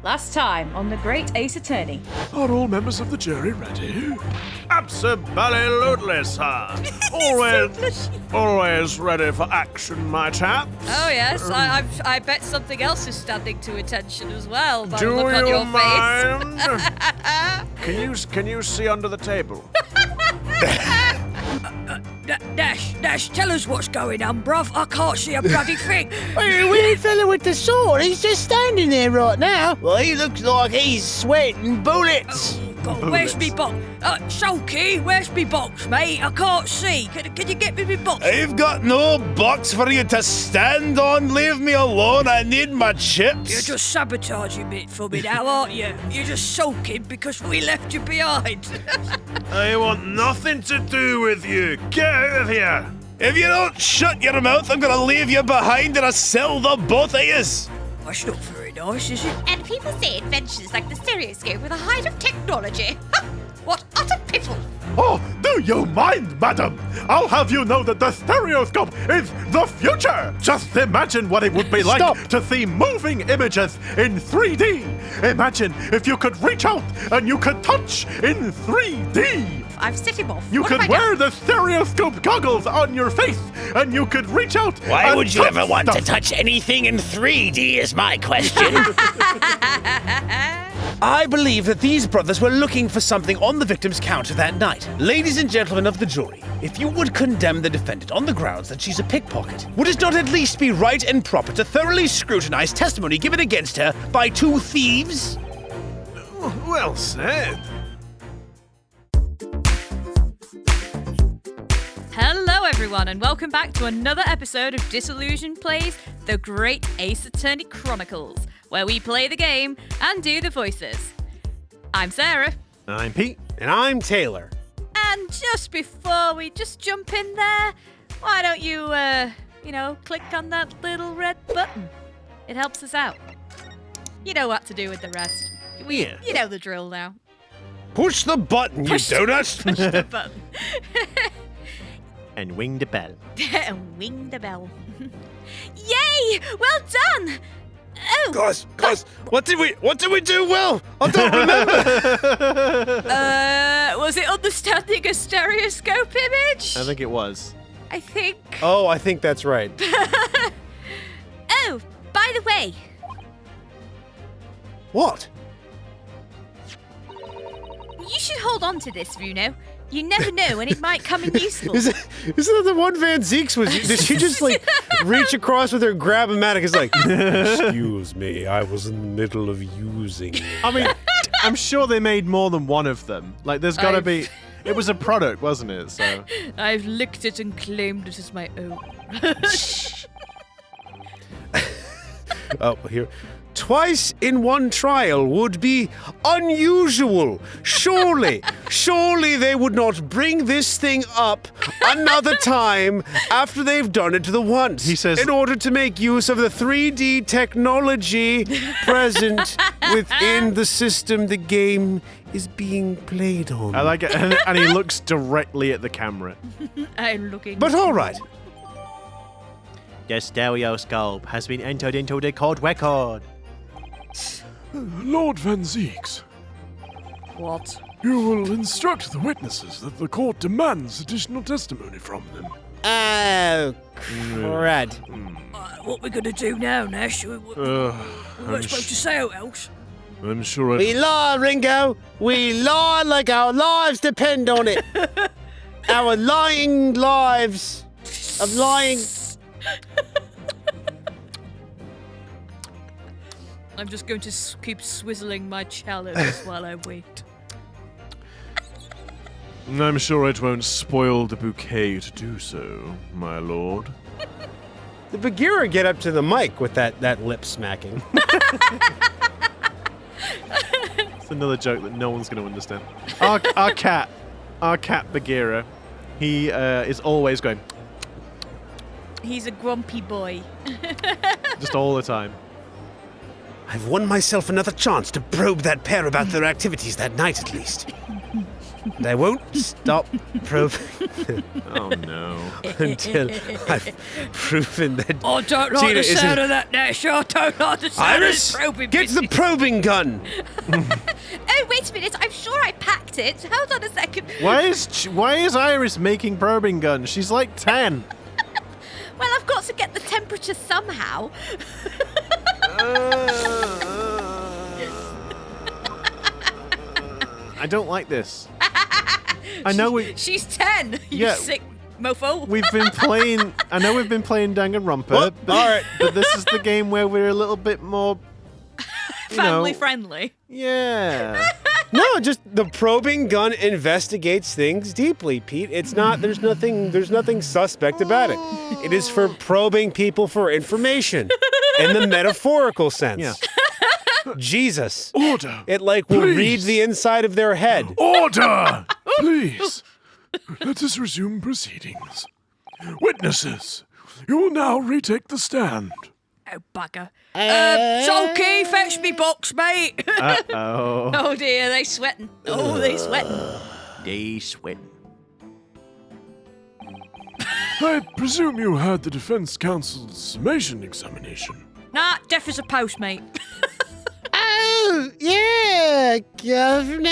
Last time on the Great Ace Attorney. Are all members of the jury ready? Absolutely, sir. Always ready for action, my chaps. Oh yes, I bet something else is standing to attention as well. By Do the look on you your mind? face. Can you see under the table? Dash, tell us what's going on, bruv. I can't see a bloody thing. Hey, weird fella with the sword, he's just standing there right now. Well, he looks like he's sweating bullets. God, where's me box? Sulky, where's me box, mate? I can't see. Can you get me my box? I've got no box for you to stand on. Leave me alone. I need my chips. You're just sabotaging it for me now, aren't you? You're just sulking because we left you behind. I want nothing to do with you. Get out of here. If you don't shut your mouth, I'm gonna leave you behind and I'll sell the both of yous. That's not very nice, is it? And people say inventions like the stereoscope were the height of technology. What utter piffle! Oh, do you mind, madam? I'll have you know that the stereoscope is the future! Just imagine what it would be like to see moving images in 3D! Imagine if you could reach out and you could touch in 3D! I've set him off. You What have could I wear done? the stereoscope goggles on your face and you could reach out Why and would you touch ever want to stuff. touch anything in 3D is my question. I believe that these brothers were looking for something on the victim's counter that night. Ladies and gentlemen of the jury, if you would condemn the defendant on the grounds that she's a pickpocket, would it not at least be right and proper to thoroughly scrutinize testimony given against her by two thieves? Well said. Hello everyone and welcome back to another episode of Disillusion Plays The Great Ace Attorney Chronicles, where we play the game and do the voices. I'm Sarah. I'm Pete. And I'm Taylor. And just before we just jump in there, why don't you, click on that little red button? It helps us out. You know what to do with the rest. Yeah. You know the drill now. Push the button, you donut. Push the button. And ring the bell. Ring the bell. Yay! Well done! Oh, Guys, what did we do well? I don't remember. was it understanding a stereoscope image? I think it was. I think. Oh, I think that's right. Oh, by the way, What? you should hold on to this, Runo. You never know when it might come in useful. Isn't that the one Van Zeeks was? Did she just reach across with her grab-o-matic? It's like, excuse me, I was in the middle of using it. I mean, I'm sure they made more than one of them. Like, there's got to be... It was a product, wasn't it? So I've licked it and claimed it as my own. Oh, here. Twice in one trial would be unusual. Surely they would not bring this thing up another time after they've done it the once. He says- in order to make use of the 3D technology present within the system the game is being played on. I like it. And he looks directly at the camera. I'm looking. But all right. The stereoscope has been entered into the court record. Lord Van Zeeks, What? you will instruct the witnesses that the court demands additional testimony from them. Oh, crud. What we're gonna do now, Nash? We weren't supposed to say out else. I'm sure We lie, Ringo. We lie like our lives depend on it. Our lying lives of lying. I'm just going to keep swizzling my chalice while I wait. I'm sure it won't spoil the bouquet to do so, my lord. The Bagheera get up to the mic with that lip smacking. It's another joke that no one's going to understand. Our cat Bagheera, he is always going He's a grumpy boy. just all the time. I've won myself another chance to probe that pair about their activities that night, at least. I won't stop probing Oh no. until I've proven that I don't like Tina the isn't- sound of that, Nash. I don't like the sound Iris, of this probing get the probing gun! Oh, wait a minute. I'm sure I packed it. Hold on a second. Why is Iris making probing guns? She's like 10. Well, I've got to get the temperature somehow. I don't like this. I know She's 10. You Yeah. sick mofo. we've been playing. I know we've been playing Danganronpa. What? But, All right. but this is the game where we're a little bit more. You Family know, friendly. Yeah. No, just the probing gun investigates things deeply, Pete. It's not. There's nothing suspect about it. It is for probing people for information, in the metaphorical sense. Yeah. Jesus. Order! It like will Please. read the inside of their head. Order! Please, let us resume proceedings. Witnesses, you will now retake the stand. Oh, bugger. Sulky, fetch me box, mate. Uh-oh. Oh, dear, they sweating. Oh, they sweating. They sweating. I presume you had the defense counsel's summation examination. Nah, deaf as a post, mate. Oh, yeah, Governor.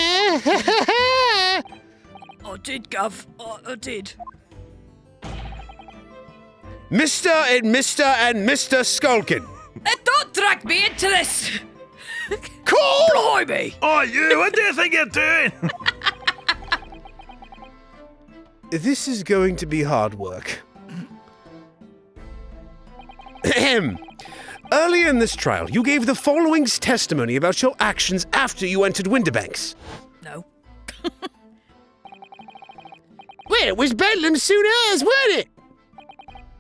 I did, Gov. I did. Mr. and Mr. Skulkin. Don't drag me into this. Cool. Blimey. Oh, you! What do you think you're doing? This is going to be hard work. Ahem. Earlier in this trial, you gave the following testimony about your actions after you entered Winterbanks. No. Well, it was Bedlam soon as, wasn't it?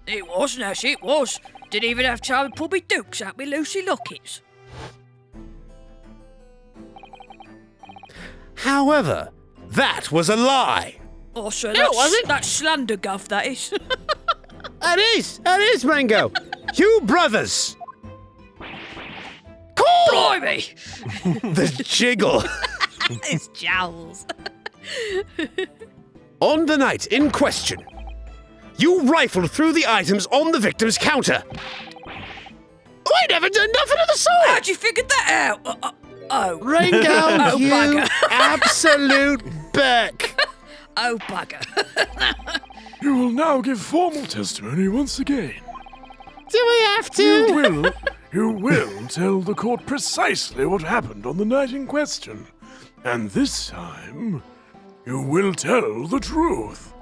It was, Nash, it was. Didn't even have time to pull me dukes out me Lucy Lockets. However, that was a lie. Oh, so No, it wasn't. that's slander, Gov, that is. That is, Mango. You brothers. Cool. Blimey. The jiggle. It's jowls. On the night in question, you rifled through the items on the victim's counter. I never done nothing of the sort. How'd you figure that out? Oh. Ringo, Oh, you bugger. absolute beck. Oh, bugger. You will now give formal testimony once again. Do we have You will tell the court precisely what happened on the night in question. And this time, you will tell the truth.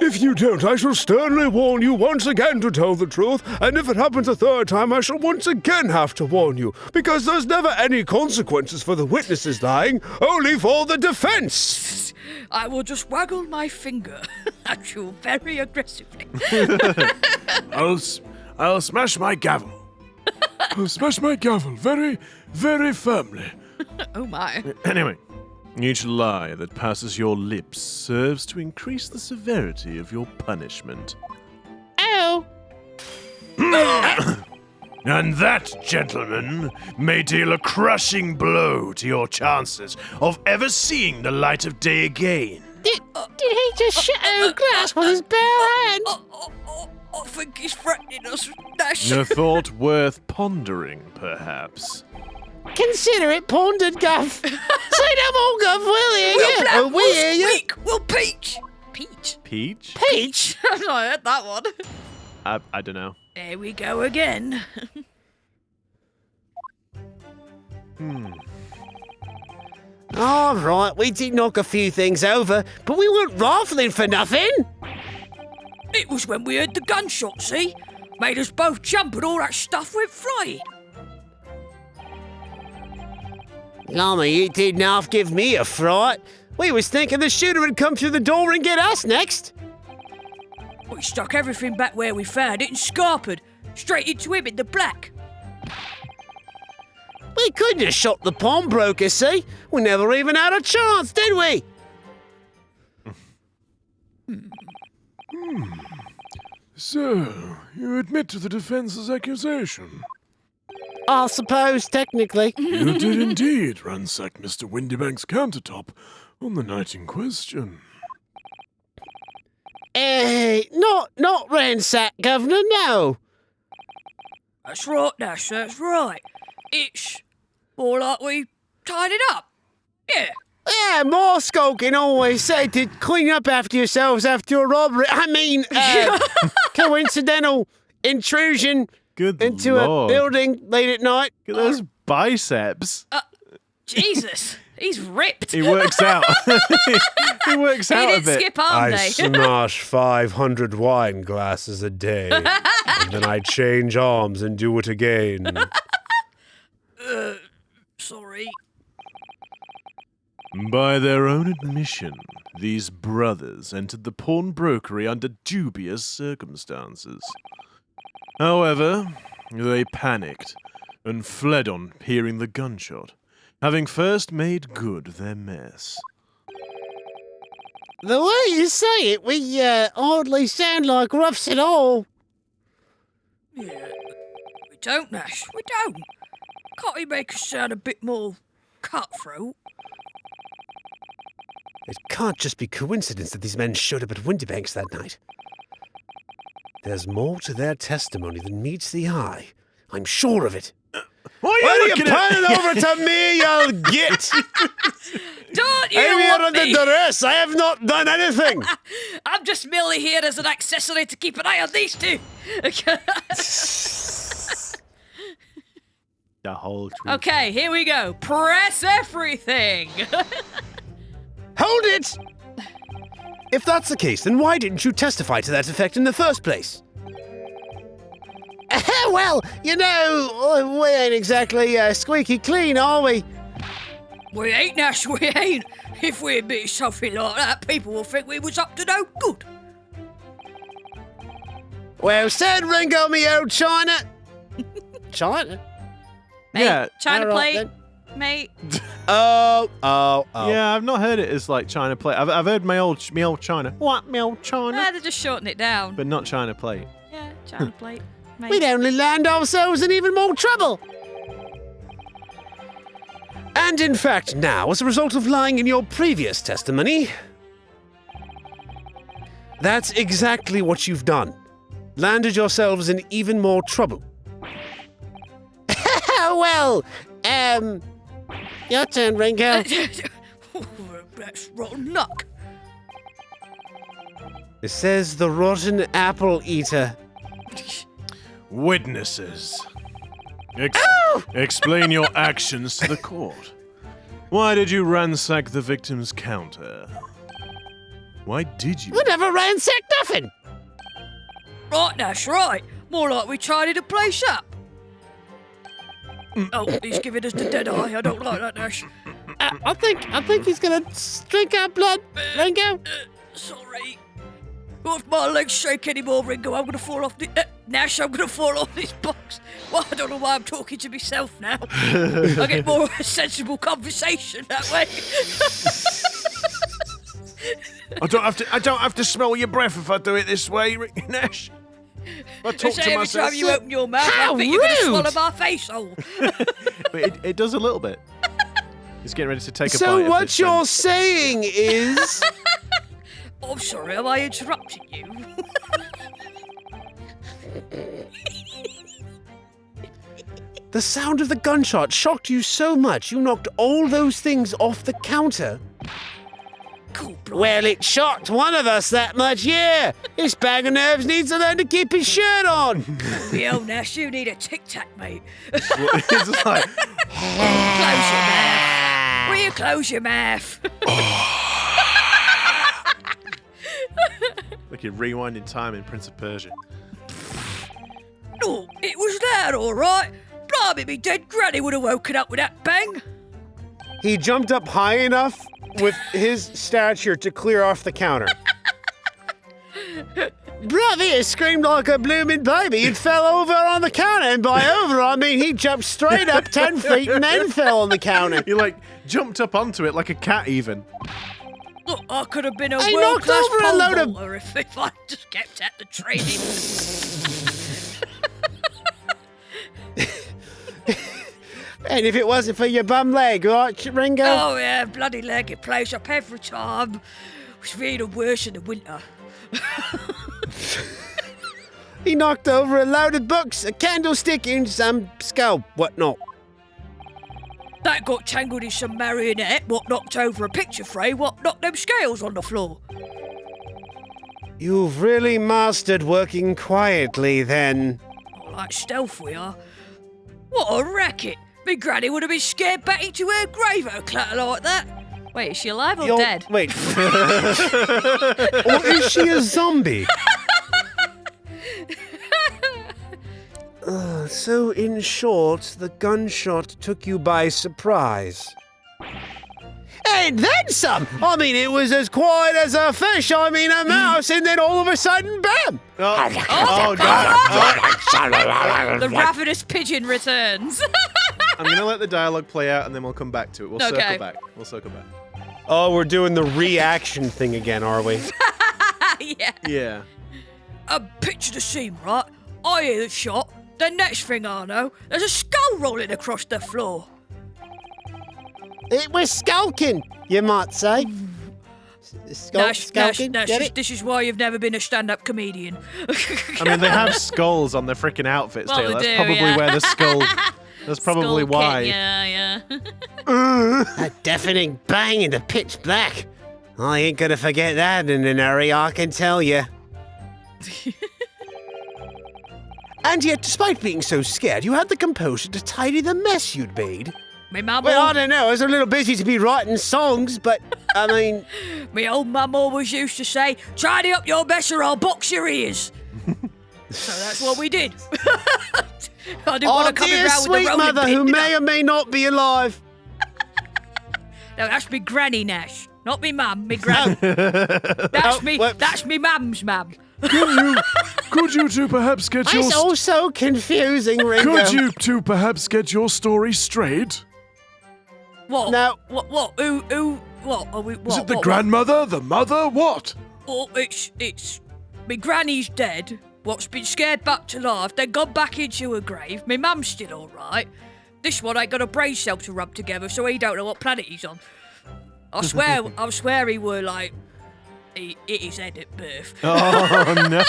If you don't, I shall sternly warn you once again to tell the truth, and if it happens a third time, I shall once again have to warn you, because there's never any consequences for the witnesses lying, only for the defense. I will just waggle my finger at you very aggressively. I'll smash my gavel. I'll smash my gavel very, very firmly. Oh, my. Anyway, each lie that passes your lips serves to increase the severity of your punishment. Oh. And that, gentlemen, may deal a crushing blow to your chances of ever seeing the light of day again. Did he just shatter a glass with his bare hand? I think he's threatening us, Nash. A thought worth pondering, perhaps. Consider it pondered, Guff. Say no more, Guff, will you? We'll black, we hear we'll you. speak, we'll peach. Peach? Peach? Peach. I've not heard that one. I don't know. There we go again. All right, we did knock a few things over, but we weren't rifling for nothing. It was when we heard the gunshots, see? Made us both jump and all that stuff went flying. Lummy, it did enough give me a fright. We was thinking the shooter would come through the door and get us next. We stuck everything back where we found it and scarpered straight into him in the black. We couldn't have shot the pawnbroker, see? We never even had a chance, did we? So, you admit to the defense's accusation? I suppose, technically. You did indeed ransack Mr. Windybank's countertop on the night in question. Not ransack, Governor, no. That's right, Nash, that's right. It's more like we tied it up. Yeah. Yeah, more Skulkin always said to clean up after yourselves after a robbery. I mean, coincidental intrusion Good into Lord. a building late at night. Look at those biceps. Jesus, he's ripped. He works out. He works He out a did bit. skip arm I day. smash 500 wine glasses a day, and then I change arms and do it again. Sorry. By their own admission, these brothers entered the pawnbrokery under dubious circumstances. However, they panicked and fled on hearing the gunshot, having first made good their mess. The way you say it, we hardly sound like roughs at all. Yeah. We don't, Nash, we don't. Can't we make us sound a bit more cutthroat? It can't just be coincidence that these men showed up at Windybank's that night. There's more to their testimony than meets the eye. I'm sure of it. Why are What are you looking at- panning over to me, you git? Don't you I'm here want under me? duress. I have not done anything. I'm just merely here as an accessory to keep an eye on these two. The whole truth. Okay, here we go. Press everything. Hold it! If that's the case, then why didn't you testify to that effect in the first place? Well, you know, we ain't exactly squeaky clean, are we? We ain't, Nash, we ain't. If we admit something like that, people will think we was up to no good. Well said, Ringo, me old China. China? Mate, Yeah, China all right plate, mate. Oh. Yeah, I've not heard it as like China plate. I've heard my old China. What, my old China? Ah, they just shorten it down. But not China plate. Yeah, China plate, mate. We'd only land ourselves in even more trouble. And in fact, now, as a result of lying in your previous testimony, that's exactly what you've done. Landed yourselves in even more trouble. Well, your turn, Ringo. That's rotten luck. It says the rotten apple eater. Witnesses. Explain your actions to the court. Why did you ransack the victim's counter? Why did you? We never ransacked nothing. Right, Nash, right. More like we tidied the place up. Oh, he's giving us the dead eye. I don't like that, Nash. I think he's gonna drink our blood, Ringo. Sorry. Well, if my legs shake anymore, Ringo, I'm gonna fall off the... Nash, I'm gonna fall off this box. Well, I don't know why I'm talking to myself now. I get more of a sensible conversation that way. I don't have to smell your breath if I do it this way, Nash. I talk It's to every myself. time you open your mouth, How I think you're gonna rude. swallow my face hole. But it does a little bit. He's getting ready to take a bite. So of what this you're then. saying is... Oh, I'm sorry, am I interrupting you? The sound of the gunshot shocked you so much you knocked all those things off the counter? Cool, bro. Well, it shocked one of us that much, yeah. This bag of nerves needs to learn to keep his shirt on. Yo, Nash, you need a tic-tac, mate. It's like, Close your mouth. Will you close your mouth? like you're rewinding time in Prince of Persia. Oh, it was that, all right. Blimey, me dead granny would have woken up with that bang. He jumped up high enough with his stature to clear off the counter. Brother screamed like a blooming baby and fell over on the counter. And by over, I mean he jumped straight up 10 feet and then fell on the counter. You like jumped up onto it like a cat even. Look, I could have been a I knocked world-class over a pole load of- vaulter if I just kept at the training. And if it wasn't for your bum leg, right, Ringo? Oh, yeah, bloody leg. It plays up every time. It's really worse in the winter. He knocked over a load of books, a candlestick, and some skull. Whatnot. That got tangled in some marionette, what knocked over a picture frame, what knocked them scales on the floor. You've really mastered working quietly, then. Oh, like stealth we are. What a racket! Me granny would have been scared back into her grave at a clatter like that. Wait, is she alive or You're- dead? Wait. Or is she a zombie? So, in short, the gunshot took you by surprise. And then some! I mean, it was as quiet as a fish, a mouse, and then all of a sudden, bam! Oh, God. The ravenous pigeon returns. I'm going to let the dialogue play out, and then we'll come back to it. We'll Okay. circle back. We'll circle back. Oh, we're doing the reaction thing again, are we? Yeah. Yeah. Picture the scene, right? I hear the shot. The next thing I know, there's a skull rolling across the floor. It was skulking, you might say. Skulking, Nash, get it? this is why you've never been a stand-up comedian. I mean, they have skulls on their freaking outfits, Well, Taylor. they That's do, probably yeah. where the skull... That's probably Skull why. kit, yeah. A deafening bang in the pitch black. I ain't gonna forget that in an hurry, I can tell you. And yet, despite being so scared, you had the composure to tidy the mess you'd made. Me mum, Well, I don't know, I was a little busy to be writing songs, but, I mean... me old mum always used to say, tidy up your mess or I'll box your ears. So that's what we did. I didn't Oh, want to come dear around with the sweet rolling mother pin, who did may I? or may not be alive. No, that's me granny, Nash. Not me mum, me granny. That's me. well- That's me mum's mum. Could you two perhaps get your... It's all so confusing, Ringo. Could you two perhaps get your story straight? What? No. What? Who? What? Are we? What? Is it the what, grandmother, the mother, what? Oh, it's. Me granny's dead. What's been scared back to life, then gone back into her grave. Me mum's still all right. This one ain't got a brain cell to rub together, so he don't know what planet he's on. I swear he were like. He hit his head at birth. Oh, no.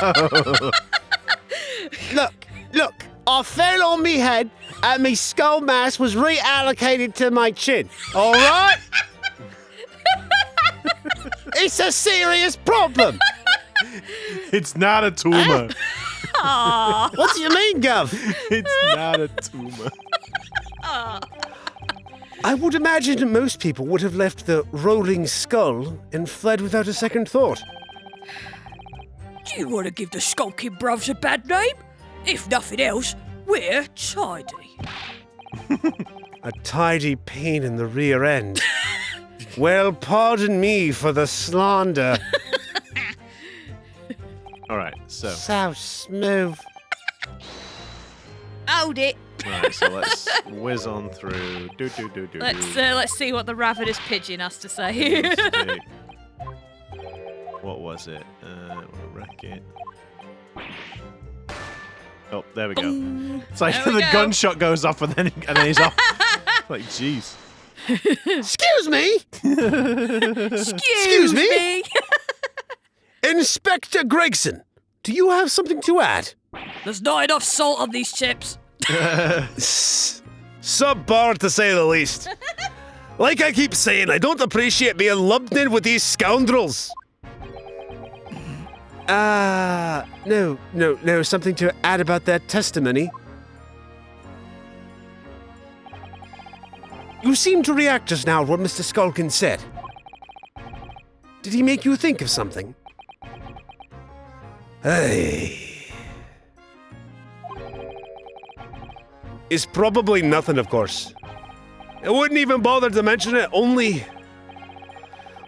Look, I fell on me head and me skull mass was reallocated to my chin. All right? It's a serious problem. It's not a tumor. What do you mean, Gov? It's not a tumor. I would imagine most people would have left the rolling skull and fled without a second thought. Do you want to give the Skulkin Brothers a bad name? If nothing else, we're tidy. A tidy pain in the rear end. Well, pardon me for the slander. All right, so... So smooth. Hold it. Right, so let's whiz on through. Let's see what the ravenous pigeon has to say. Stick. What was it? Racket. Oh, there we go. It's like There we the go. gunshot goes off and then he's off. Like, jeez. Excuse me? Excuse me? Inspector Gregson, do you have something to add? There's not enough salt on these chips. Subpar to say the least. Like I keep saying, I don't appreciate being lumped in with these scoundrels. No, something to add about that testimony. You seem to react just now to what Mr. Skulkin said. Did he make you think of something? Hey. It's probably nothing, of course. I wouldn't even bother to mention it, only...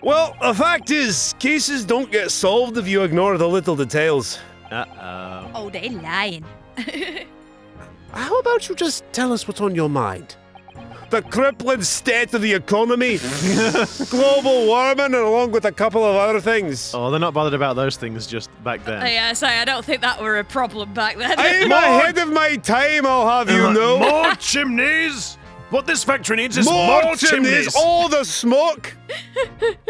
Well, the fact is, cases don't get solved if you ignore the little details. Uh-oh. Oh, they're lying. How about you just tell us what's on your mind? The crippling state of the economy, global warming, and along with a couple of other things. Oh, they're not bothered about those things just back then. Yeah, so I don't think that were a problem back then. I'm ahead of my time, I'll have you know. More chimneys! What this factory needs is more More chimneys. chimneys, all the smoke.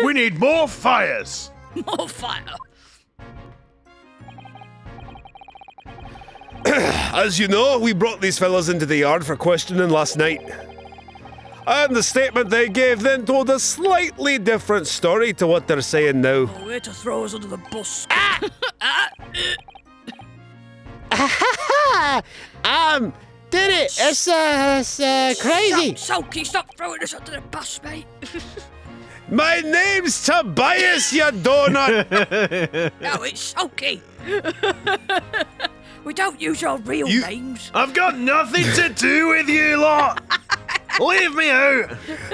We need more fires. More fire. As you know, we brought these fellas into the yard for questioning last night. And the statement they gave then told a slightly different story to what they're saying now. Oh, way to throw us under the bus. Did it? It's crazy. Sulky, stop throwing us under the bus, mate. My name's Tobias, you donut! No, it's Sulky. We don't use our real names. I've got nothing to do with you lot. Leave me out.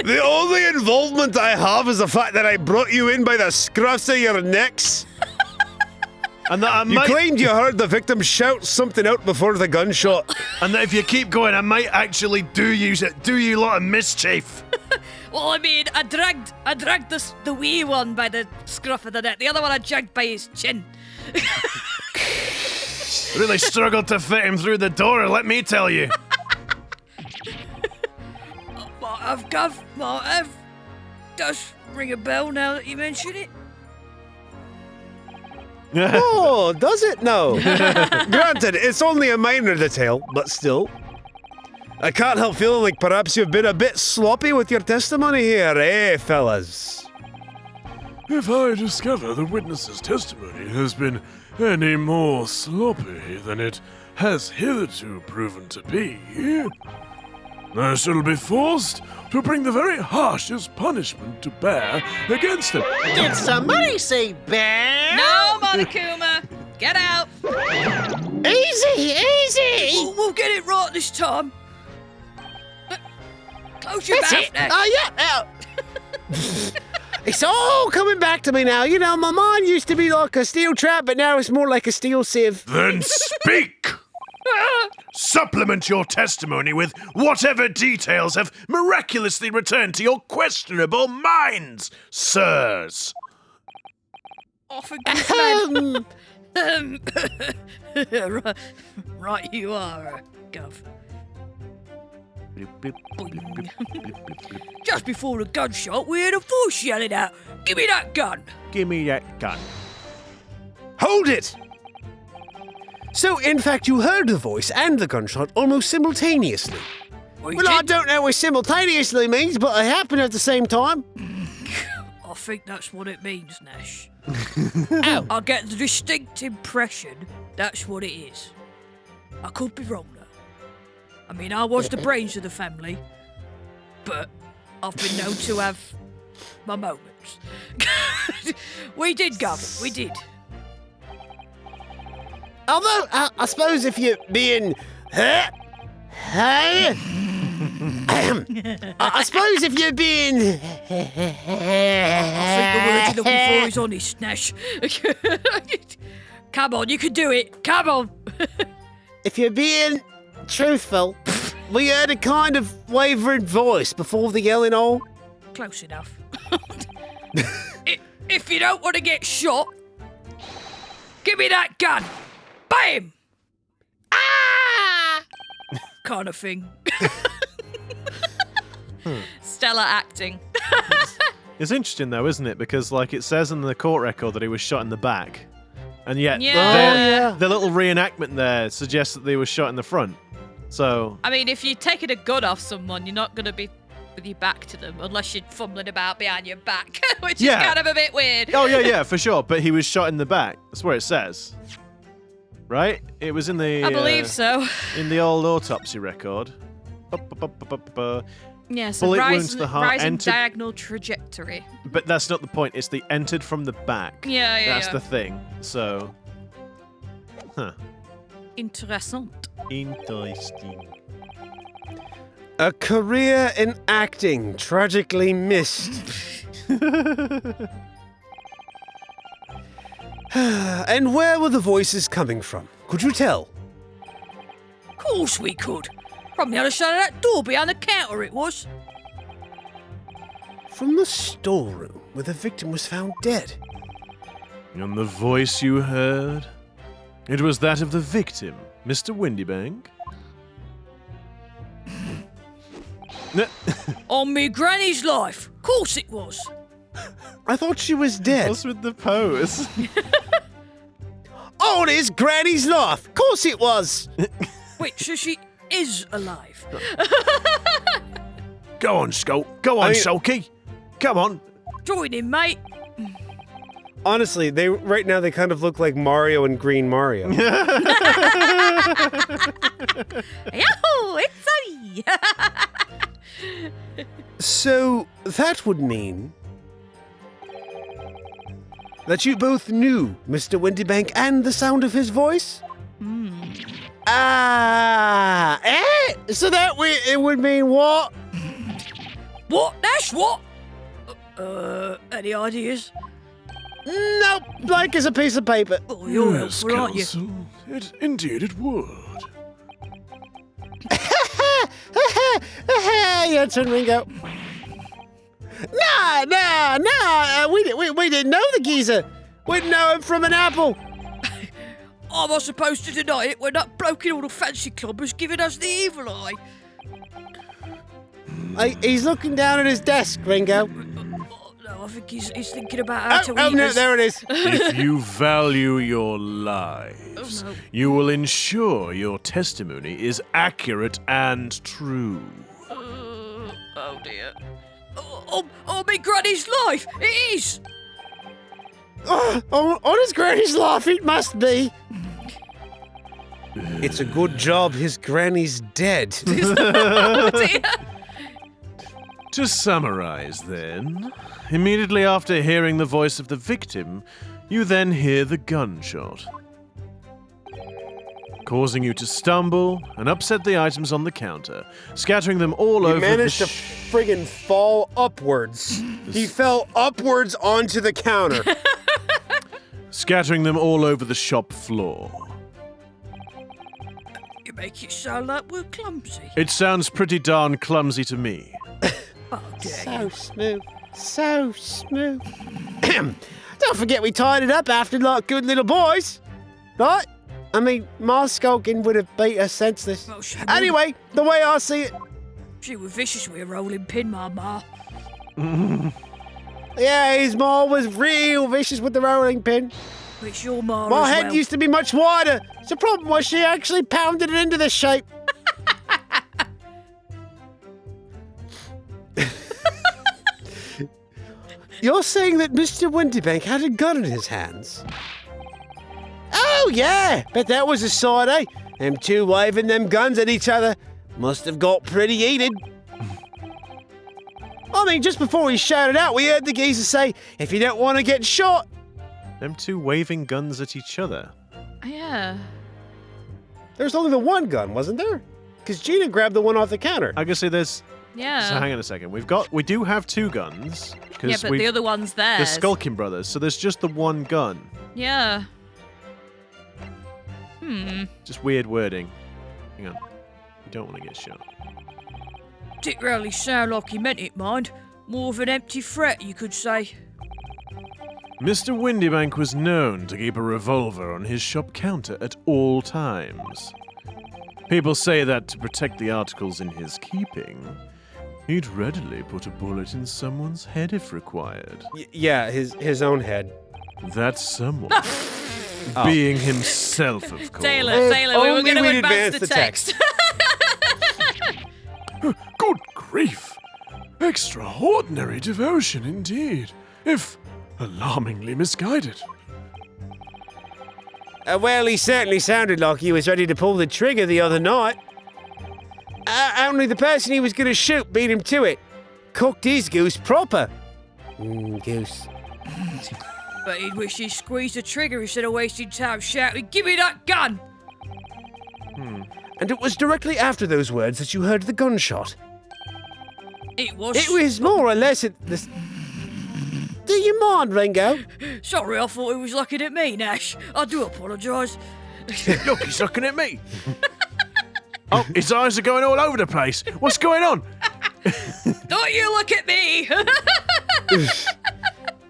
The only involvement I have is the fact that I brought you in by the scruffs of your necks. And that I You might, claimed you heard the victim shout something out before the gunshot. and that if you keep going, I might actually do you lot a mischief. Well, I mean, I dragged the wee one by the scruff of the neck. The other one I dragged by his chin. Really struggled to fit him through the door, let me tell you. Might have. Does ring a bell now that you mention it. Oh, does it now? Granted, it's only a minor detail, but still. I can't help feeling like perhaps you've been a bit sloppy with your testimony here, eh, fellas? If I discover the witness's testimony has been any more sloppy than it has hitherto proven to be, I shall be forced to bring the very harshest punishment to bear against him. Did somebody say bear? No, Monokuma! Get out! Easy, easy. We'll get it right this time. Close your That's mouth it. now. Oh, yeah. Oh. It's all coming back to me now. You know, my mind used to be like a steel trap, but now it's more like a steel sieve. Then speak! Supplement your testimony with whatever details have miraculously returned to your questionable minds, sirs. Off again, man. Right, you are, Gov. Boing. Just before the gunshot, we heard a voice yelling out, "Give me that gun!" Give me that gun. Hold it! So, in fact, you heard the voice and the gunshot almost simultaneously. Well, I don't know what simultaneously means, but it happened at the same time. I think that's what it means, Nash. Ow. I get the distinct impression that's what it is. I could be wrong, though. I mean, I was the brains of the family, but I've been known to have my moments. We did, Gov. We did. Although, I suppose if you're being... I suppose if you're being... I think the word you're looking for is honest, Nash. Come on, you can do it. Come on. If you're being truthful, we heard a kind of wavering voice before the yelling all. Close enough. If you don't want to get shot, give me that gun. Bam! Ah! Kind of thing. Stellar acting. It's interesting though, isn't it? Because like it says in the court record that he was shot in the back. And yet Yeah. the little reenactment there suggests that they were shot in the front. So I mean, if you're taking a gun off someone, you're not going to be with your back to them unless you're fumbling about behind your back, which Yeah. is kind of a bit weird. oh yeah, for sure. But he was shot in the back. That's where it says. Right? It was in the I believe so. in the old autopsy record. Yeah, so bullet wound rising, to the heart, rising entered- diagonal trajectory. But that's not the point. It's the entered from the back. Yeah, That's the thing. So, Interessant. interesting. A career in acting tragically missed. And where were the voices coming from? Could you tell? Of course we could. From the other side of that door behind the counter it was. From the storeroom where the victim was found dead. And the voice you heard? It was that of the victim, Mr. Windybank. On me granny's life. Course it was. I thought she was dead. What's with the pose? On his granny's life. Of course it was. Wait, so she is alive? Go on, Skulk. Go on, Sulky. Come on. Join in, mate. Honestly, right now they kind of look like Mario and Green Mario. Yahoo! It's me! So that would mean that you both knew Mr. Windybank and the sound of his voice? So that it would mean what? What? That's what? Any ideas? Nope, blank as a piece of paper. Oh, you're helpful, aren't you? Indeed it would. Your turn, Ringo. No, we didn't know the geezer. We'd know him from an apple. Am I supposed to deny it when that bloke in all the fancy club was giving us the evil eye? He's looking down at his desk, Ringo. No, I think he's thinking about how to eat No, us. there it is. If you value your lives, you will ensure your testimony is accurate and true. Oh dear. Oh, me granny's life! It is! On his granny's life, it must be. It's a good job his granny's dead. To summarize, then, immediately after hearing the voice of the victim, you then hear the gunshot, causing you to stumble and upset the items on the counter, scattering them all over He managed to friggin' fall upwards. He fell upwards onto the counter. scattering them all over the shop floor. You make it sound like we're clumsy. It sounds pretty darn clumsy to me. Oh, dear. So smooth. So smooth. Don't forget we tied it up after like good little boys. Right? I mean, my skulking would have beat us senseless. Well, she would. Anyway, the way I see it, She was vicious with a rolling pin, my ma. yeah, his ma was real vicious with the rolling pin. It's your ma My as head well. used to be much wider. The problem was she actually pounded it into the shape. You're saying that Mr. Windybank had a gun in his hands? Oh, yeah. Bet that was a side, eh? Them two waving them guns at each other must have got pretty heated. I mean, just before he shouted out, we heard the geezer say, if you don't want to get shot. Them two waving guns at each other. Yeah. There's only the one gun, wasn't there? Because Gina grabbed the one off the counter. I can say there's. Yeah. So hang on a second. We do have two guns. Yeah, but the other one's there. The Skulkin Brothers. So there's just the one gun. Yeah. Just weird wording. Hang on. You don't want to get shot. Didn't really sound like he meant it, mind. More of an empty threat, you could say. Mr. Windybank was known to keep a revolver on his shop counter at all times. People say that to protect the articles in his keeping, he'd readily put a bullet in someone's head if required. Yeah, his own head. That someone being himself, of course. Taylor, we were only going to we'd advance advance the the text. Good grief! Extraordinary devotion indeed, if alarmingly misguided. Well, he certainly sounded like he was ready to pull the trigger the other night. Only the person he was going to shoot beat him to it. Cooked his goose proper. Goose. But he'd wish he'd squeezed the trigger instead of wasting time shouting, "Give me that gun!" And it was directly after those words that you heard the gunshot. It was. It was more or less at the... Do you mind, Ringo? Sorry, I thought he was looking at me, Nash. I do apologise. Look, he's looking at me. Oh, his eyes are going all over the place. What's going on? Don't you look at me!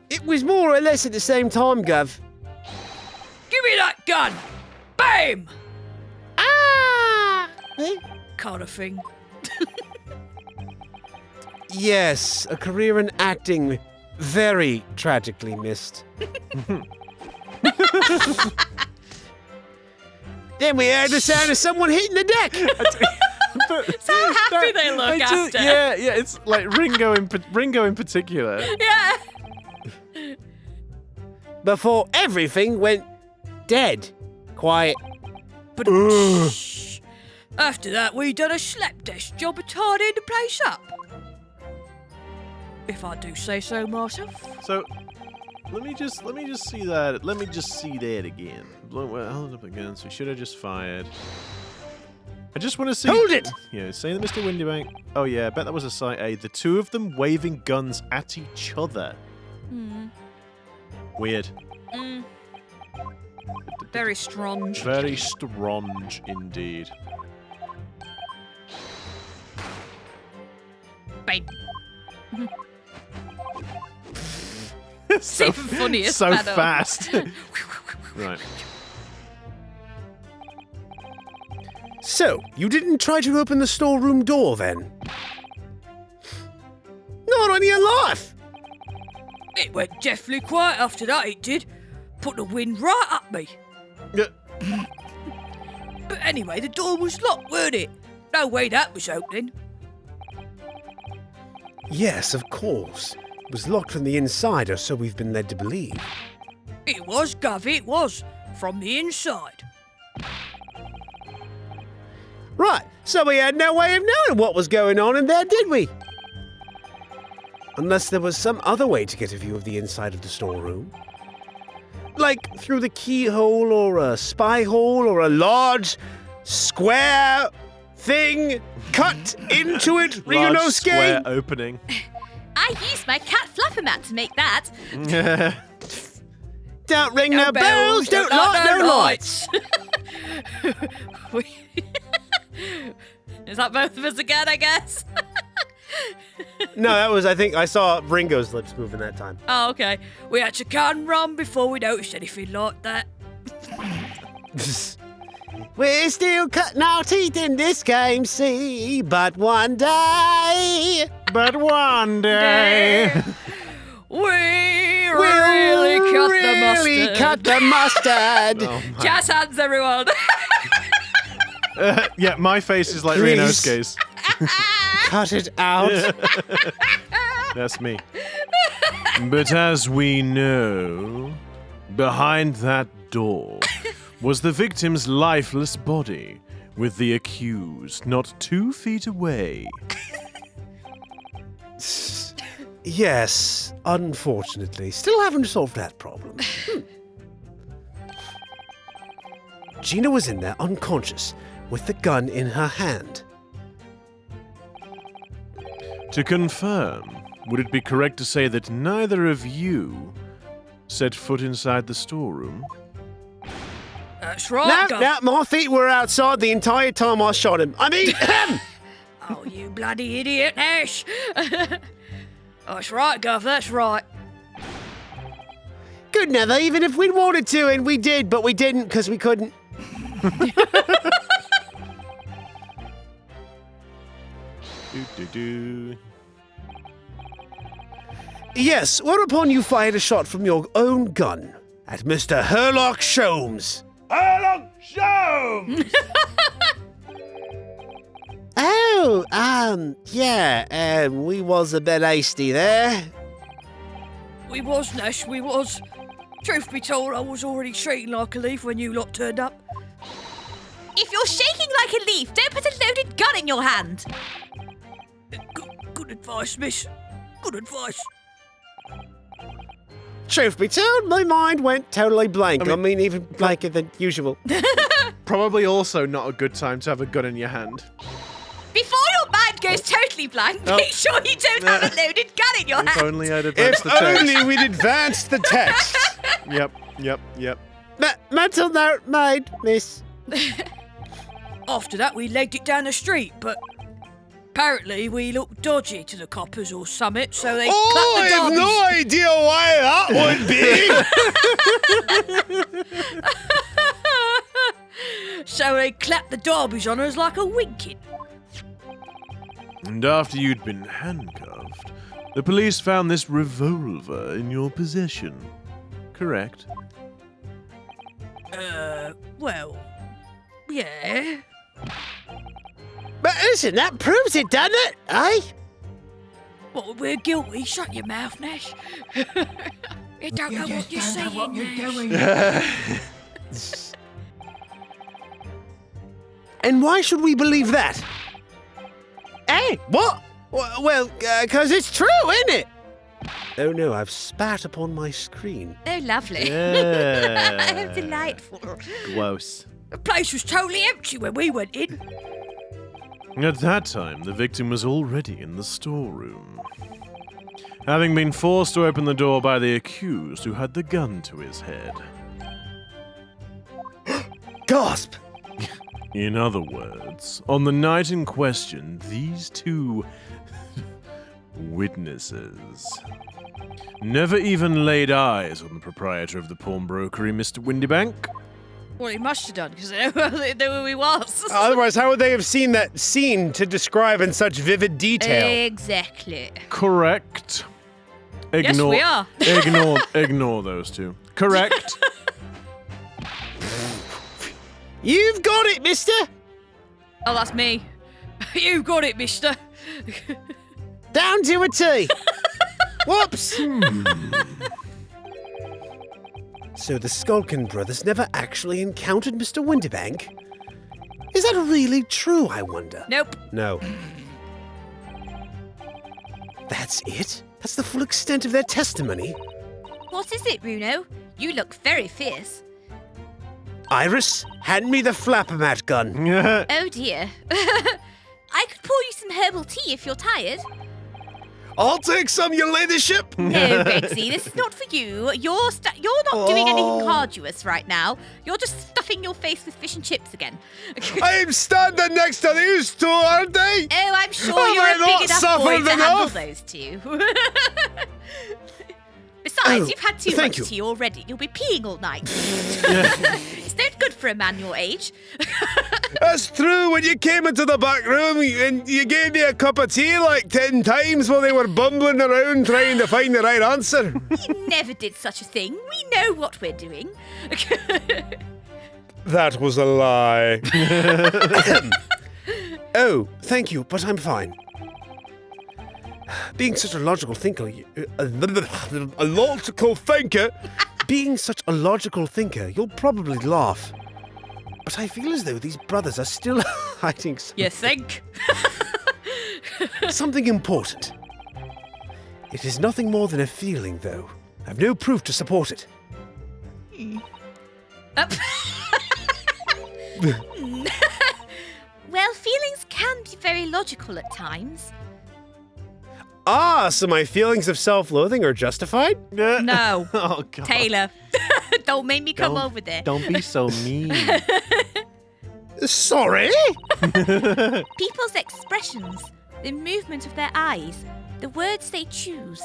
It was more or less at the same time, Gov. Give me that gun! Bam! Ah! Eh? Kind of thing. Yes, a career in acting very tragically missed. Then we heard the sound of someone hitting the deck. So happy they look after. Yeah, it's like Ringo in particular. Yeah. Before everything went dead. Quiet. But after that, we done a slapdash job of tidying the place up. If I do say so myself. So, let me just see that. Let me just see that again. Well, hold up again. So, should have just fired. I just want to see. Hold it! Yeah, saying that Mr. Windybank. Oh yeah, I bet that was a site A. The two of them waving guns at each other. Weird. Very strong. Very strange indeed. Babe. So even funnier, so sped up. fast. Right. So, you didn't try to open the storeroom door then? Not on your life! It went deathly quiet after that, it did. Put the wind right up me. Yeah. But anyway, the door was locked, weren't it? No way that was opening. Yes, of course. It was locked from the inside, or so we've been led to believe. It was, Gov, it was. From the inside. Right, so we had no way of knowing what was going on in there, did we? Unless there was some other way to get a view of the inside of the storeroom. Like through the keyhole, or a spy hole, or a large, square thing cut into it, Large square Ryunosuke? opening. I used my cat fluffer mat to make that. Don't ring no bells, don't light no lights. Is that both of us again, I guess? No, that was, I think, I saw Ringo's lips moving that time. Oh, okay. We had to can run before we noticed anything like that. We're still cutting our teeth in this game, see, but one day... But one day. We really cut the mustard. Oh, my. Jazz hands, everyone. Yeah, my face is like Please. Ryunosuke's. Cut it out. That's me. But as we know, behind that door was the victim's lifeless body, with the accused not 2 feet away. Yes, unfortunately. Still haven't solved that problem. Gina was in there unconscious, with the gun in her hand. To confirm, would it be correct to say that neither of you set foot inside the storeroom? That's right, Gov. No, my feet were outside the entire time I shot him. I mean, Oh, you bloody idiot, Ash. That's right, Gov, that's right. good never, even if we'd wanted to, and we did, but we didn't because we couldn't. Do. Yes, whereupon you fired a shot from your own gun at Mr. Herlock Sholmes. Herlock Sholmes! We was a bit hasty there. We was, Nash, we was. Truth be told, I was already shaking like a leaf when you lot turned up. If you're shaking like a leaf, don't put a loaded gun in your hand. Good advice, miss. Good advice. Truth be told, my mind went totally blank. I mean even blanker than usual. Probably also not a good time to have a gun in your hand. Before your mind goes totally blank, Oh. make sure you don't have a loaded gun in your If hand. only I'd advanced If the text. only we'd advanced the text. Yep. Mental note made, miss. After that, we legged it down the street, but apparently we looked dodgy to the coppers or summit, so they Oh, clapped I the have derbies. no idea why that would be. So they clapped the derbies on us like a winking. And after you'd been handcuffed, the police found this revolver in your possession. Correct? Well, yeah. But listen, that proves it, doesn't it? Eh? Well, we're guilty. Shut your mouth, Nash. You don't know what you're saying, Nash. And why should we believe that? Eh? What? Well, because it's true, isn't it? Oh no, I've spat upon my screen. Oh, lovely. Yeah. Oh, delightful. Gross. The place was totally empty when we went in. At that time, the victim was already in the storeroom, having been forced to open the door by the accused who had the gun to his head. Gasp! In other words, on the night in question, these two witnesses never even laid eyes on the proprietor of the pawnbrokery, Mr. Windybank. Well, he must have done, because they knew who he was. Otherwise, how would they have seen that scene to describe in such vivid detail? Exactly. Correct. Yes, we are. Ignore those two. Correct. You've got it, mister! Oh, that's me. You got it, mister. Down to a T! Whoops! So the Skulkin Brothers never actually encountered Mr. Windybank? Is that really true, I wonder? Nope. No. That's it? That's the full extent of their testimony? What is it, Runo? You look very fierce. Iris, hand me the flapper-mat gun. Oh dear. I could pour you some herbal tea if you're tired. I'll take some, your ladyship. No, Begsy, this is not for you. You're not doing anything arduous right now. You're just stuffing your face with fish and chips again. I'm standing next to these two, aren't I? Oh, I'm sure Have you're I a not big enough boy suffered to handle enough? those two. Besides, Oh, you've had too thank much you. tea already. You'll be peeing all night. It's not good for a man your age. That's true. When you came into the back room and you gave me a cup of tea like 10 times while they were bumbling around trying to find the right answer. We never did such a thing. We know what we're doing. That was a lie. Oh, thank you, but I'm fine. Being such a logical thinker, A logical thinker. being such a logical thinker, you'll probably laugh. But I feel as though these brothers are still hiding You think? something important. It is nothing more than a feeling, though. I've no proof to support it. Well, feelings can be very logical at times. Ah, so my feelings of self-loathing are justified? No. Oh, God. Taylor, don't make me come over there. Don't be so mean. Sorry? People's expressions, the movement of their eyes, the words they choose.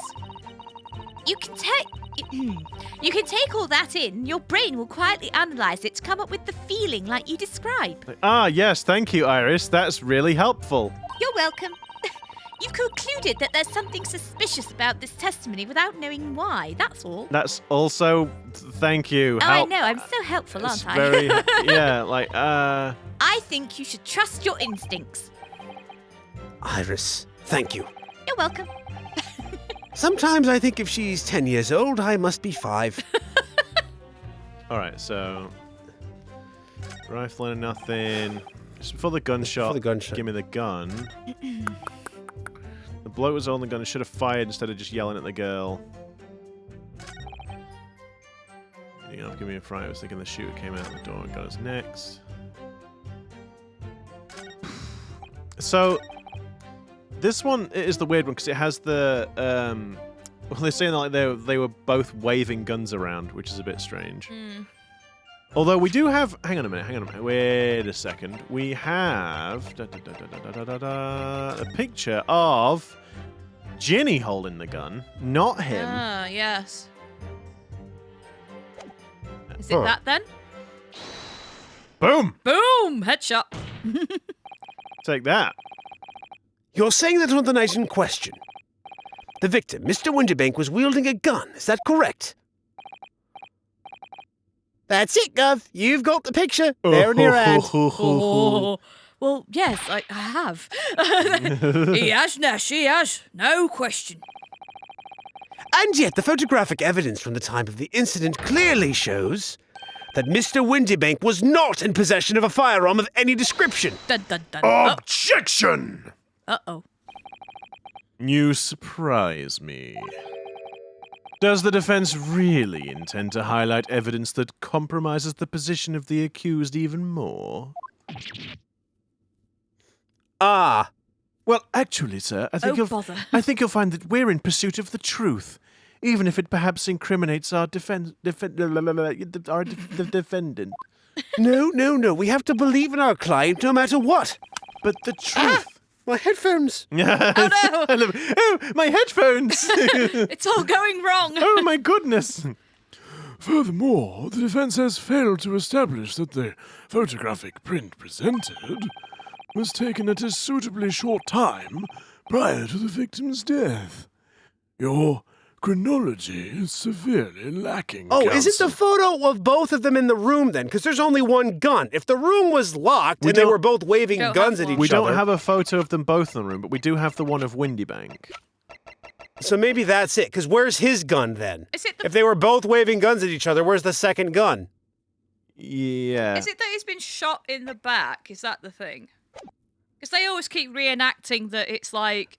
You can take all that in. Your brain will quietly analyze it to come up with the feeling like you describe. Ah, yes, thank you, Iris. That's really helpful. You're welcome. You've concluded that there's something suspicious about this testimony without knowing why. That's all. That's also, thank you. Oh, I know. I'm so helpful, It's aren't I? very, yeah, like, I think you should trust your instincts. Iris, thank you. You're welcome. Sometimes I think if she's 10 years old, I must be 5. all right, so rifling and nothing. Just before the gunshot, give me the gun. The bloke was on the gun and should have fired instead of just yelling at the girl. You know, give me a fright. I was thinking the shooter came out the door and got us next. So, this one is the weird one because it has the well, they're saying like they were both waving guns around, which is a bit strange. Although we do have, hang on a minute, wait a second. We have a picture of Ginny holding the gun, not him. Ah, yes. Is it that then? Boom! Boom! Headshot. Take that. You're saying that on the night in question, the victim, Mr. Windybank, was wielding a gun. Is that correct? That's it, Gov. You've got the picture. There in your hand. Oh, well, yes, I have. He has, Nash, he has. No question. And yet, the photographic evidence from the time of the incident clearly shows that Mr. Windybank was not in possession of a firearm of any description. Dun, dun, dun. Objection! Uh-oh. You surprise me. Does the defense really intend to highlight evidence that compromises the position of the accused even more? Ah. Well, actually, sir, I think bother. I think you'll find that we're in pursuit of the truth, even if it perhaps incriminates our defendant. No. We have to believe in our client no matter what. But the truth. My headphones. Oh, no. Oh, my headphones! It's all going wrong. Oh, my goodness! Furthermore, the defense has failed to establish that the photographic print presented was taken at a suitably short time prior to the victim's death. Your chronology is severely lacking. Oh, is it the counsel. photo of both of them in the room then? Because there's only one gun. If the room was locked and they don't- were both waving Don't guns have at each one. We other, don't have a photo of them both in the room, but we do have the one of Windybank. so maybe that's it. Because where's his gun then? Is it If they were both waving guns at each other, where's the second gun? Yeah. Is it that he's been shot in the back? Is that the thing? Because they always keep reenacting that it's like,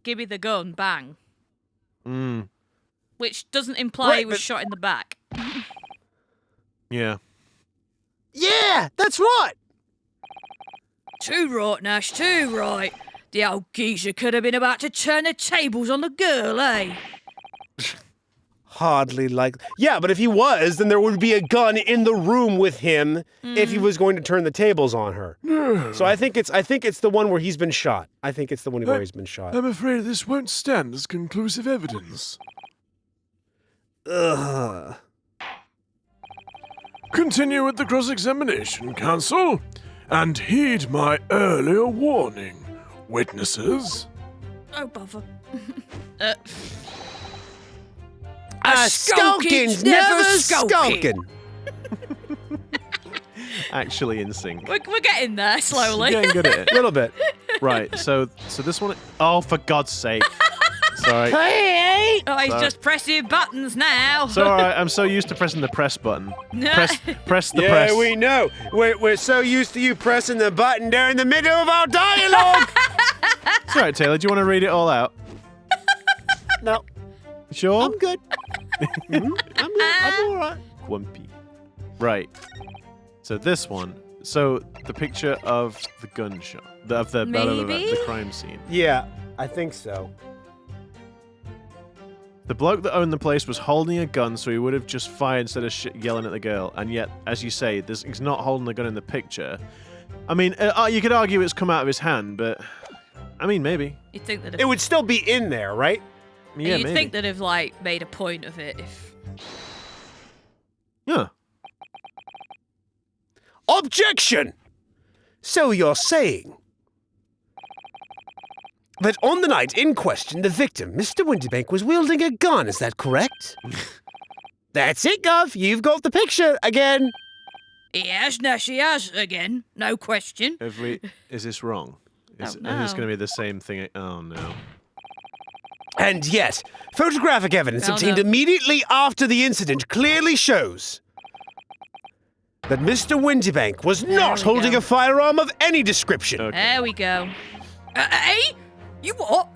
give me the gun, bang. Mm, Which doesn't imply Right, he was but- shot in the back. yeah. Yeah, that's right. Too right, Nash, too right. The old geezer could have been about to turn the tables on the girl, eh? Hardly like. Yeah, but if he was, then there would be a gun in the room with him if he was going to turn the tables on her. So I think it's the one where he's been shot. I think it's the one where he's been shot. I'm afraid this won't stand as conclusive evidence. Ugh. Continue with the cross-examination, counsel, and heed my earlier warning, witnesses. Oh, bother. Skulkin's never skulking. Actually in sync. We're getting there slowly. Getting good at A it. little bit. Right, so this one... Oh, for God's sake. Sorry. Oh, he's Sorry. just pressing buttons now. It's alright, I'm so used to pressing the press button. Press the Yeah, press. we know. We're so used to you pressing the button there in the middle of our dialogue. It's alright, Taylor, do you want to read it all out? No, Sure? I'm good. I'm all right. Grumpy. Right. So this one. So the picture of the gunshot. Of the Maybe? crime scene. Yeah, I think so. The bloke that owned the place was holding a gun, so he would have just fired instead of yelling at the girl. And yet, as you say, he's not holding the gun in the picture. I mean, you could argue it's come out of his hand, but I mean, maybe. You'd think that It would still be in there, right? Yeah, you'd maybe. think they'd have like made a point of it if Yeah. Objection! So you're saying that on the night in question, the victim, Mr. Windybank, was wielding a gun, is that correct? That's it, Gov. You've got the picture again. he has, Nash, he has again, no question. Is this wrong? Is this no. going to be the same thing? Oh no. And yet, photographic evidence Oh, obtained no. immediately after the incident clearly shows that Mr. Windybank was not we holding go. a firearm of any description. Okay. There we go. Hey? You what?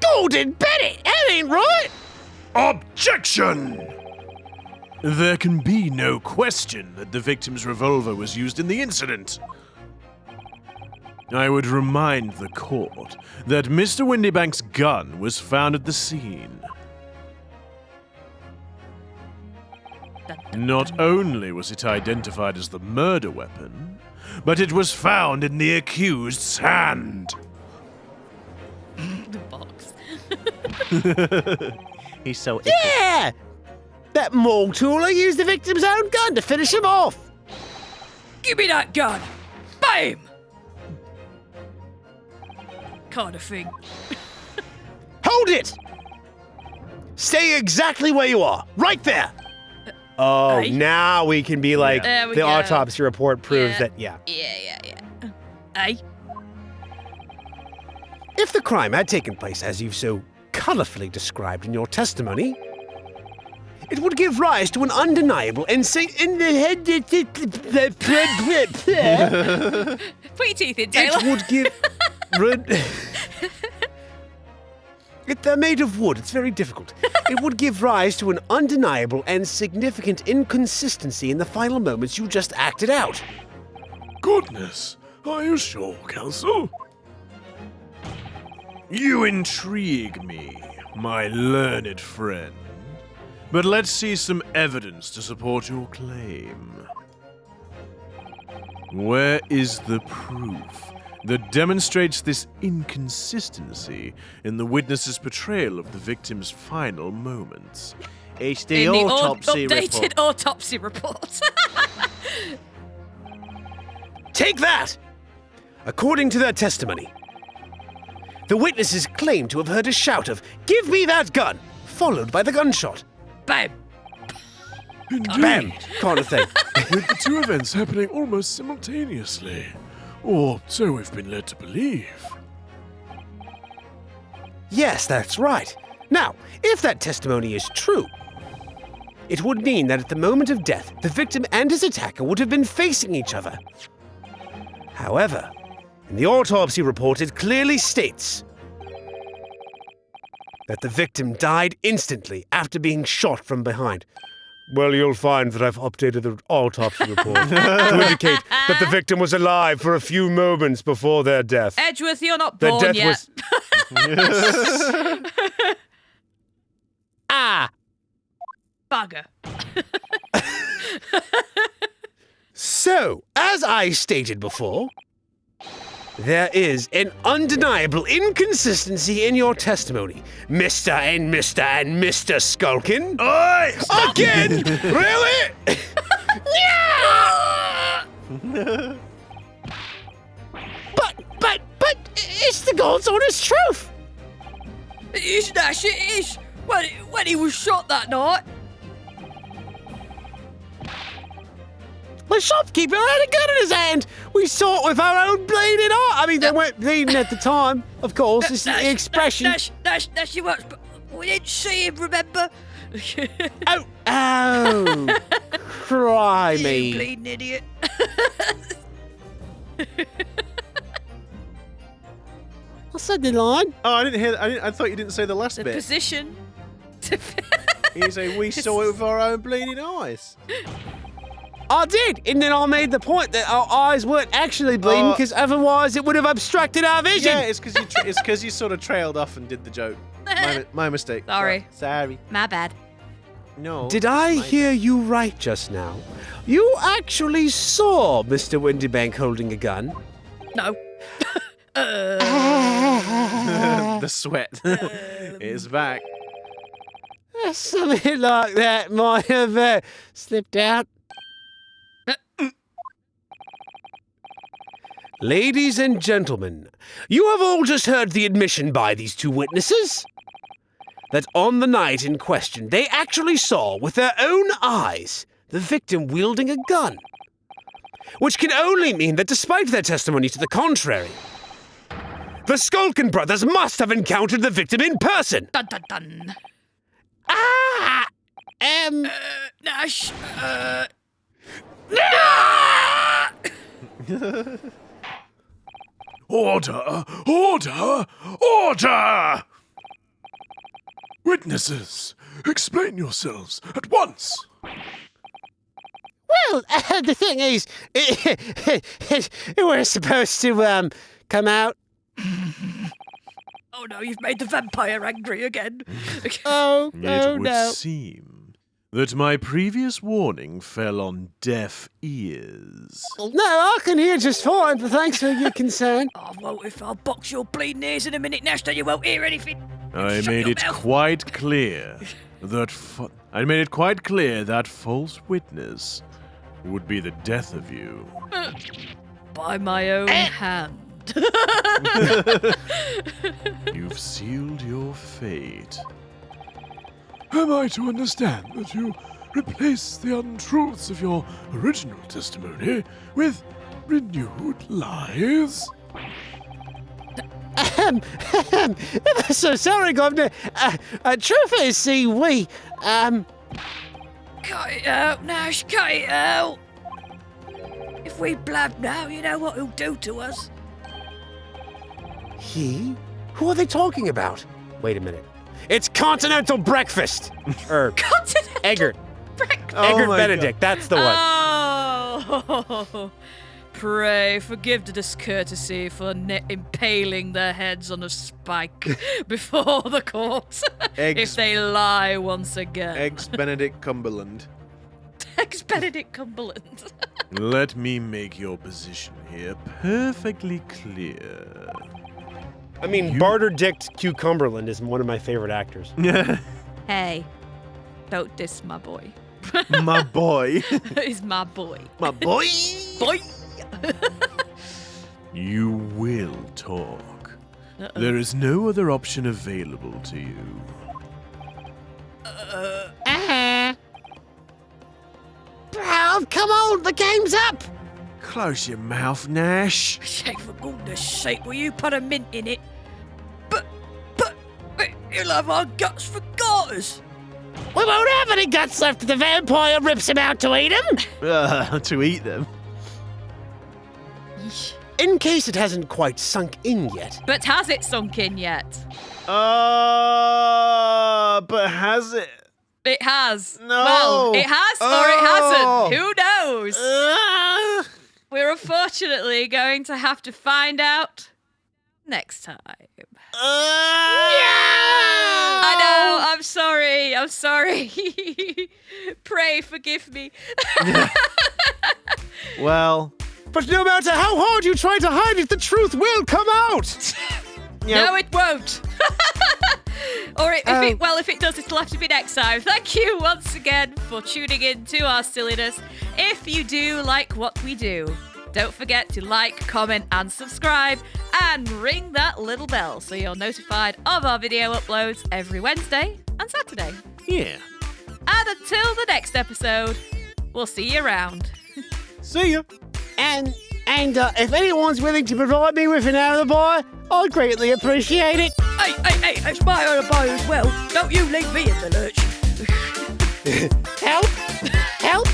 Golden Betty, that ain't right. Objection! There can be no question that the victim's revolver was used in the incident. I would remind the court that Mr. Windybank's gun was found at the scene. Not only was it identified as the murder weapon, but it was found in the accused's hand. The box. He's so Yeah! That mole tooler used the victim's own gun to finish him off. Give me that gun. Bam! kind of thing. Hold it! Stay exactly where you are, right there! Oh, Aye. now we can be like, There we the go. autopsy report proves Yeah. that, yeah. Yeah. Hey, If the crime had taken place as you've so colorfully described in your testimony, it would give rise to an undeniable and in the head. Put your teeth in, Taylor. It would give. They're made of wood. It's very difficult. It would give rise to an undeniable and significant inconsistency in the final moments you just acted out. Goodness, are you sure, Counsel? You intrigue me, my learned friend. But let's see some evidence to support your claim. Where is the proof that demonstrates this inconsistency in the witness's portrayal of the victim's final moments? It's the In the autopsy updated report. autopsy report. Take that! According to their testimony, the witnesses claim to have heard a shout of, "Give me that gun!" followed by the gunshot. bam. Indeed, Bam! Kind of thing. with the two events happening almost simultaneously. Or so we've been led to believe. Yes, that's right. Now, if that testimony is true, it would mean that at the moment of death, the victim and his attacker would have been facing each other. However, in the autopsy report, it clearly states that the victim died instantly after being shot from behind. Well, you'll find that I've updated the autopsy report to indicate that the victim was alive for a few moments before their death. Edgeworth, you're not Their born death yet. was. Ah! Bugger. So, as I stated before, there is an undeniable inconsistency in your testimony, Mr. and Mr. and Mr. Skulkin. Oi! Again? Really? But, it's the God's honest truth. It is, Nash, it is. When he was shot that night. The shopkeeper had a gun in his hand. We saw it with our own bleeding eye. I mean, they weren't bleeding at the time, of course. It's the expression. Nash, he was, but we didn't see him, remember? Oh, cry You me. bleeding idiot. I said the line. Oh, I didn't hear. I thought you didn't say the last The bit. position. You say we saw it with our own bleeding eyes. I did, and then I made the point that our eyes weren't actually bleeding because otherwise it would have obstructed our vision. Yeah, it's because you sort of trailed off and did the joke. My mistake. Sorry. Sorry. My bad. No. Did I hear you right just now? You actually saw Mr. Windybank holding a gun? No. The sweat is back. Something like that might have slipped out. Ladies and gentlemen, you have all just heard the admission by these two witnesses that on the night in question, they actually saw with their own eyes the victim wielding a gun. Which can only mean that despite their testimony to the contrary, the Skulkin Brothers must have encountered the victim in person. Dun dun dun. Ah! Nash. Order! Order! Order! Witnesses, explain yourselves at once. Well, the thing is, we're supposed to, come out. Oh no, you've made the vampire angry again. Oh, It would seem that my previous warning fell on deaf ears. No, I can hear just fine, but thanks for your concern. Oh, well, if I'll box your bleeding ears in a minute, Nash, then you won't hear anything. I Shut made your it mouth. quite clear that false witness would be the death of you. By my own hand. You've sealed your fate. Am I to understand that you replace the untruths of your original testimony with renewed lies? So sorry, Governor. Truth is, see, we, Cut it out, Nash, cut it out. If we blab now, you know what he'll do to us. He? Who are they talking about? Wait a minute. It's continental breakfast. Continental Eggert. breakfast. Eggert my Benedict, that's the one. Oh, pray forgive the discourtesy for impaling their heads on a spike before the court. Eggs. If they lie once again. Ex-Benedict Cumberland. Ex-Benedict Cumberland. Let me make your position here perfectly clear. I mean, Barter Dick Cumberland is one of my favorite actors. Hey, don't diss my boy. My boy. He's my boy. My boy. Boy. You will talk. There is no other option available to you. Bro, come on, the game's up. Close your mouth, Nash. Say, for goodness sake, will you put a mint in it? But, you'll have our guts for garters. We won't have any guts left if the vampire rips him out to eat him. To eat them. In case it hasn't quite sunk in yet. But has it sunk in yet? But has it? It has. No. Well, it has or it hasn't. Who knows? We're unfortunately going to have to find out next time. I know, I'm sorry. Pray forgive me. Well. But no matter how hard you try to hide it, the truth will come out! No, it won't. Or if it does, it'll have to be next time. Thank you once again for tuning in to our silliness. If you do like what we do, don't forget to like, comment, and subscribe, and ring that little bell so you're notified of our video uploads every Wednesday and Saturday. Yeah. And until the next episode, we'll see you around. See ya. And if anyone's willing to provide me with an alibi, I'd greatly appreciate it. Hey, it's my alibi as well. Don't you leave me in the lurch. Help!